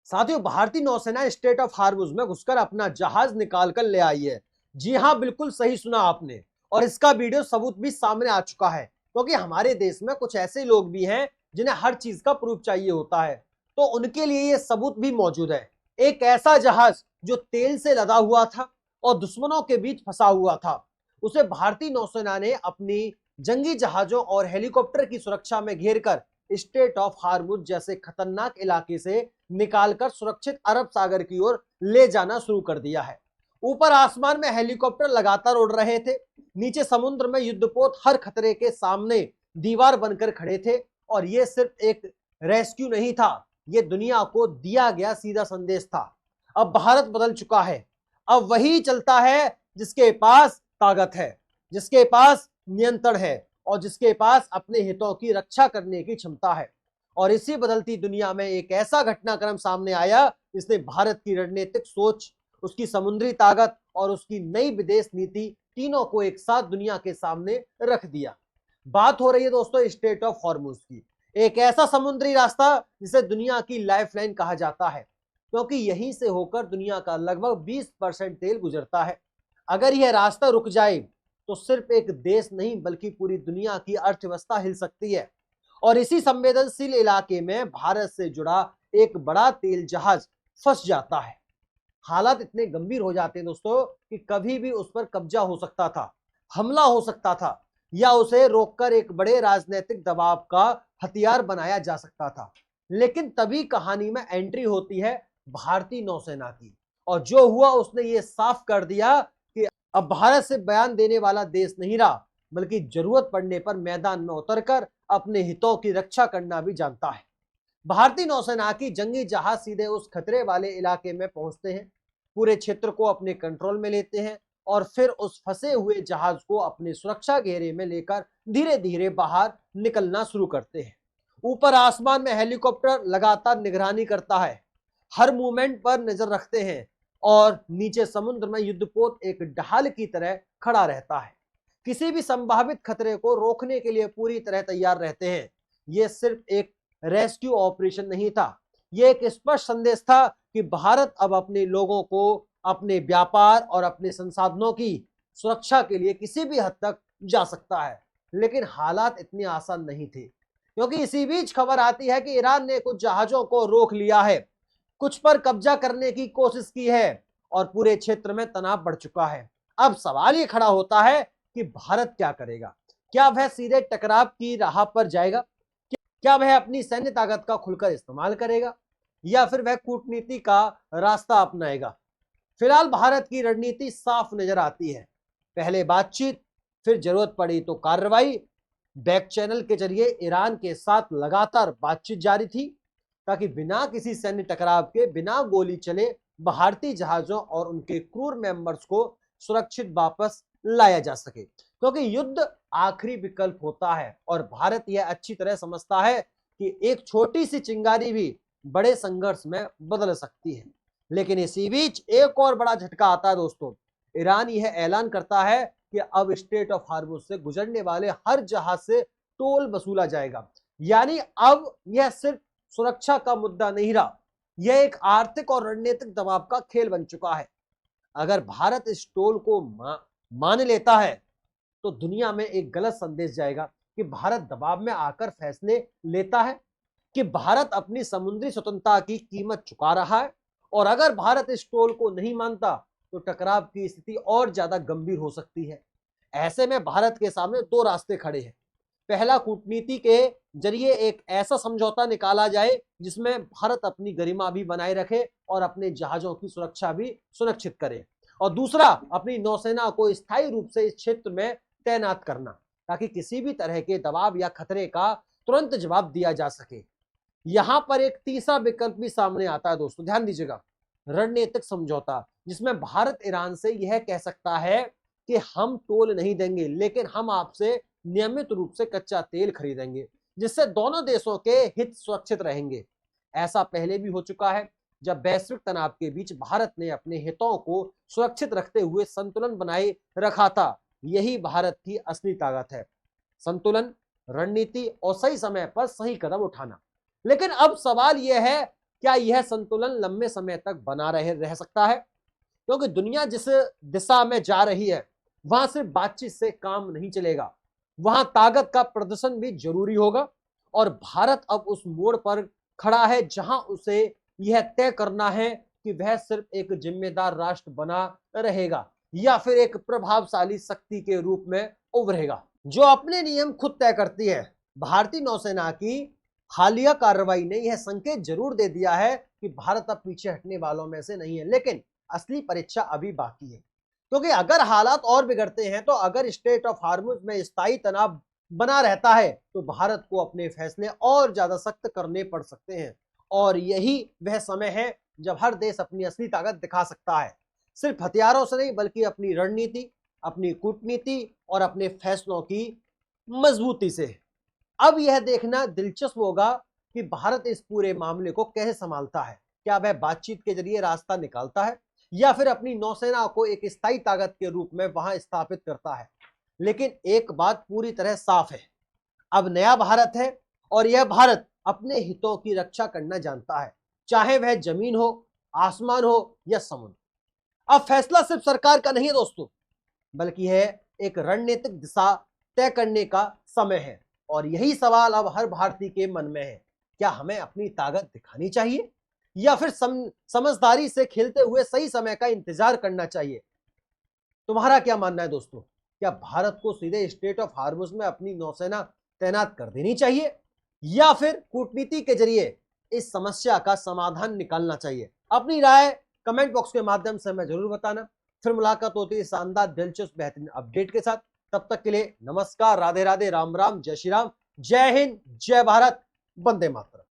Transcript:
साथियों, भारतीय नौसेना स्ट्रेट ऑफ हार्मुज में घुसकर अपना जहाज निकाल कर ले आई है। जी हां, बिल्कुल सही सुना आपने। और इसका वीडियो सबूत भी सामने आ चुका है, क्योंकि हमारे देश में कुछ ऐसे लोग भी हैं जिन्हें हर चीज का प्रूफ चाहिए होता है, तो उनके लिए ये सबूत भी मौजूद है। एक ऐसा जहाज जो तेल से लदा हुआ था और दुश्मनों के बीच फंसा हुआ था, उसे भारतीय नौसेना ने अपनी जंगी जहाजों और हेलीकॉप्टर की सुरक्षा में घेर कर स्ट्रेट ऑफ हार्मुज जैसे खतरनाक इलाके से निकालकर सुरक्षित अरब सागर की ओर ले जाना शुरू कर दिया है। ऊपर आसमान में हेलीकॉप्टर लगातार उड़ रहे थे, नीचे समुद्र में युद्धपोत हर खतरे के सामने दीवार बनकर खड़े थे। और ये सिर्फ एक रेस्क्यू नहीं था, ये दुनिया को दिया गया सीधा संदेश था। अब भारत बदल चुका है। अब वही चलता है जिसके पास ताकत है, जिसके पास नियंत्रण है और जिसके पास अपने हितों की रक्षा करने की क्षमता है। और इसी बदलती दुनिया में एक ऐसा घटनाक्रम सामने आया जिसने भारत की रणनीतिक सोच, उसकी समुद्री ताकत और उसकी नई विदेश नीति तीनों को एक साथ दुनिया के सामने रख दिया। बात हो रही है दोस्तों स्ट्रेट ऑफ हॉर्मुज की, एक ऐसा समुद्री रास्ता जिसे दुनिया की लाइफलाइन कहा जाता है, क्योंकि यहीं से होकर दुनिया का लगभग 20% तेल गुजरता है। अगर यह रास्ता रुक जाए तो सिर्फ एक देश नहीं बल्कि पूरी दुनिया की अर्थव्यवस्था हिल सकती है। और इसी संवेदनशील इलाके में भारत से जुड़ा एक बड़ा तेल जहाज फंस जाता है। हालात इतने गंभीर हो जाते हैं दोस्तों कि कभी भी उस पर कब्जा हो सकता था, हमला हो सकता था, या उसे रोककर एक बड़े राजनीतिक दबाव का हथियार बनाया जा सकता था। लेकिन तभी कहानी में एंट्री होती है भारतीय नौसेना की, और जो हुआ उसने ये साफ कर दिया कि अब भारत से बयान देने वाला देश नहीं रहा, बल्कि जरूरत पड़ने पर मैदान में उतरकर अपने हितों की रक्षा करना भी जानता है। भारतीय नौसेना की जंगी जहाज सीधे उस खतरे वाले इलाके में पहुंचते हैं, पूरे क्षेत्र को अपने कंट्रोल में लेते हैं और फिर उस फंसे हुए जहाज को अपने सुरक्षा घेरे में लेकर धीरे धीरे बाहर निकलना शुरू करते हैं। ऊपर आसमान में हेलीकॉप्टर लगातार निगरानी करता है, हर मूवमेंट पर नजर रखते हैं, और नीचे समुद्र में युद्धपोत एक ढाल की तरह खड़ा रहता है, किसी भी संभावित खतरे को रोकने के लिए पूरी तरह तैयार रहते हैं। यह सिर्फ एक रेस्क्यू ऑपरेशन नहीं था, यह एक स्पष्ट संदेश था कि भारत अब अपने लोगों को, अपने व्यापार और अपने संसाधनों की सुरक्षा के लिए किसी भी हद तक जा सकता है। लेकिन हालात इतने आसान नहीं थे, क्योंकि इसी बीच खबर आती है कि ईरान ने कुछ जहाजों को रोक लिया है, कुछ पर कब्जा करने की कोशिश की है और पूरे क्षेत्र में तनाव बढ़ चुका है। अब सवाल ये खड़ा होता है कि भारत क्या करेगा? क्या वह सीधे टकराव की राह पर जाएगा? क्या वह अपनी सैन्य ताकत का खुलकर इस्तेमाल करेगा, या फिर वह कूटनीति का रास्ता अपनाएगा? फिलहाल भारत की रणनीति साफ नजर आती है, पहले बातचीत, फिर जरूरत पड़ी तो कार्रवाई। बैक चैनल के जरिए ईरान के साथ लगातार बातचीत जारी थी, ताकि बिना किसी सैन्य टकराव के, बिना गोली चले भारतीय जहाजों और उनके क्रू मेंबर्स को सुरक्षित वापस लाया जा सके, क्योंकि युद्ध आखिरी विकल्प होता है और भारत यह अच्छी तरह समझता है कि एक छोटी सी चिंगारी भी बड़े संघर्ष में बदल सकती है। लेकिन इसी बीच एक और बड़ा झटका आता है दोस्तों। ईरान यह ऐलान करता है कि अब स्ट्रेट ऑफ हार्मुज से गुजरने वाले हर जहाज से टोल वसूला जाएगा। यानी अब यह सिर्फ सुरक्षा का मुद्दा नहीं रहा, यह एक आर्थिक और रणनीतिक दबाव का खेल बन चुका है। अगर भारत इस टोल को मान लेता है तो दुनिया में एक गलत संदेश जाएगा कि भारत दबाव में आकर फैसले लेता है, कि भारत अपनी समुद्री स्वतंत्रता की कीमत चुका रहा है। और अगर भारत इस टोल को नहीं मानता तो टकराव की स्थिति और ज्यादा गंभीर हो सकती है। ऐसे में भारत के सामने दो रास्ते खड़े हैं। पहला, कूटनीति के जरिए एक ऐसा समझौता निकाला जाए जिसमें भारत अपनी गरिमा भी बनाए रखे और अपने जहाजों की सुरक्षा भी सुनिश्चित करे। और दूसरा, अपनी नौसेना को स्थायी रूप से इस क्षेत्र में तैनात करना, ताकि किसी भी तरह के दबाव या खतरे का तुरंत जवाब दिया जा सके। यहां पर एक तीसरा विकल्प भी सामने आता है दोस्तों, ध्यान दीजिएगा, रणनीतिक समझौता, जिसमें भारत ईरान से यह कह सकता है कि हम टोल नहीं देंगे, लेकिन हम आपसे नियमित रूप से कच्चा तेल खरीदेंगे, जिससे दोनों देशों के हित सुरक्षित रहेंगे। ऐसा पहले भी हो चुका है, जब वैश्विक तनाव के बीच भारत ने अपने हितों को सुरक्षित रखते हुए संतुलन बनाए रखा था। यही भारत की असली ताकत है, संतुलन, रणनीति और सही समय पर सही कदम उठाना। लेकिन अब सवाल यह है क्या यह संतुलन लंबे समय तक बना रह सकता है? क्योंकि दुनिया जिस दिशा में जा रही है वहां सिर्फ बातचीत से काम नहीं चलेगा, वहां ताकत का प्रदर्शन भी जरूरी होगा। और भारत अब उस मोड़ पर खड़ा है जहां उसे यह तय करना है कि वह सिर्फ एक जिम्मेदार राष्ट्र बना रहेगा या फिर एक प्रभावशाली शक्ति के रूप में उभरेगा जो अपने नियम खुद तय करती है। भारतीय नौसेना की हालिया कार्रवाई ने यह संकेत जरूर दे दिया है कि भारत अब पीछे हटने वालों में से नहीं है, लेकिन असली परीक्षा अभी बाकी है। क्योंकि अगर हालात और बिगड़ते हैं, तो अगर स्ट्रेट ऑफ हार्मुज में स्थायी तनाव बना रहता है, तो भारत को अपने फैसले और ज्यादा सख्त करने पड़ सकते हैं। और यही वह समय है जब हर देश अपनी असली ताकत दिखा सकता है, सिर्फ हथियारों से नहीं बल्कि अपनी रणनीति, अपनी कूटनीति और अपने फैसलों की मजबूती से। अब यह देखना दिलचस्प होगा कि भारत इस पूरे मामले को कैसे संभालता है। क्या वह बातचीत के जरिए रास्ता निकालता है या फिर अपनी नौसेना को एक स्थायी ताकत के रूप में वहां स्थापित करता है। लेकिन एक बात पूरी तरह साफ है, अब नया भारत है और यह भारत अपने हितों की रक्षा करना जानता है, चाहे वह जमीन हो, आसमान हो या समुद्र। अब फैसला सिर्फ सरकार का नहीं है दोस्तों, बल्कि है एक रणनीतिक दिशा तय करने का समय है। और यही सवाल अब हर भारतीय के मन में है, क्या हमें अपनी ताकत दिखानी चाहिए या फिर समझदारी से खेलते हुए सही समय का इंतजार करना चाहिए? तुम्हारा क्या मानना है दोस्तों? क्या भारत को सीधे स्ट्रेट ऑफ हार्मुज में अपनी नौसेना तैनात कर देनी चाहिए या फिर कूटनीति के जरिए इस समस्या का समाधान निकालना चाहिए? अपनी राय कमेंट बॉक्स के माध्यम से हमें जरूर बताना। फिर मुलाकात होती है शानदार, दिलचस्प, बेहतरीन अपडेट के साथ। तब तक के लिए नमस्कार, राधे राधे, राम राम, जय श्री राम, जय हिंद, जय भारत, वंदे मातरम।